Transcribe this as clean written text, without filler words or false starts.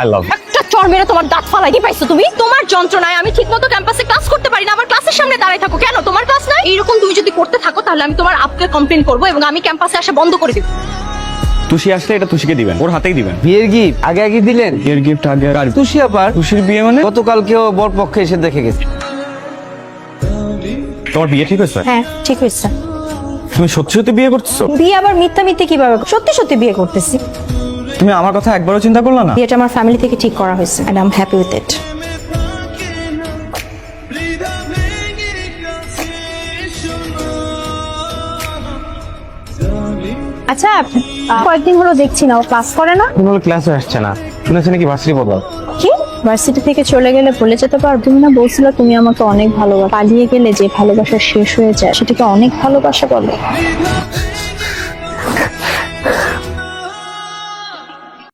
I love you. একটা চড় মেরে তোমার দাঁত ফালাই দিয়ে পাইছো তুমি। তোমার যন্ত্রণায় আমি ঠিকমতো ক্যাম্পাসে ক্লাস করতে পারি না, আমার ক্লাসের সামনে দাঁড়ায় থাকো। কেন তোমার ক্লাস নাই? এইরকম তুমি যদি করতে থাকো তাহলে আমি তোমার আপকে কমপ্লেইন করবো এবং আমি ক্যাম্পাসে আসা বন্ধ করে দেবো। তুষি আসলে এটা তুষিকে দিবেন, ওর হাতেই দিবেন। বিয়ের গিফট আগে আগে দিলেন? বিয়ের গিফট আগে আর তুষি আবার তুষির বিয়ে মানে? গতকালকেও বর পক্ষে এসে দেখে গেছে। তোমার বিয়ে ঠিক হয়েছে? হ্যাঁ ঠিক হয়েছে। তুমি সত্যি সত্যি বিয়ে করতেছো? বিয়ে আবার মিথ্যা মিথ্যে কিভাবে? সত্যি সত্যি বিয়ে করতেছি। তুমি আমার কথা একবারও চিন্তা করলা না? বিয়েটা আমার ফ্যামিলি থেকে ঠিক করা হয়েছে and I am happy with it. আচ্ছা কয়েকদিন হলো দেখছি না ও ক্লাস করে না। তুমি বলে ক্লাসে আসছে না, শুনেছি নাকি ভার্সিটি বদল। কি ভার্সিটি থেকে চলে গেলে ভুলে যেতে পারো? তুমি না বলছিলে তুমি আমাকে অনেক ভালোবাসো, পালিয়ে গেলে যে ভালোবাসা শেষ হয়ে যায় সেটাকে অনেক ভালোবাসা বলে।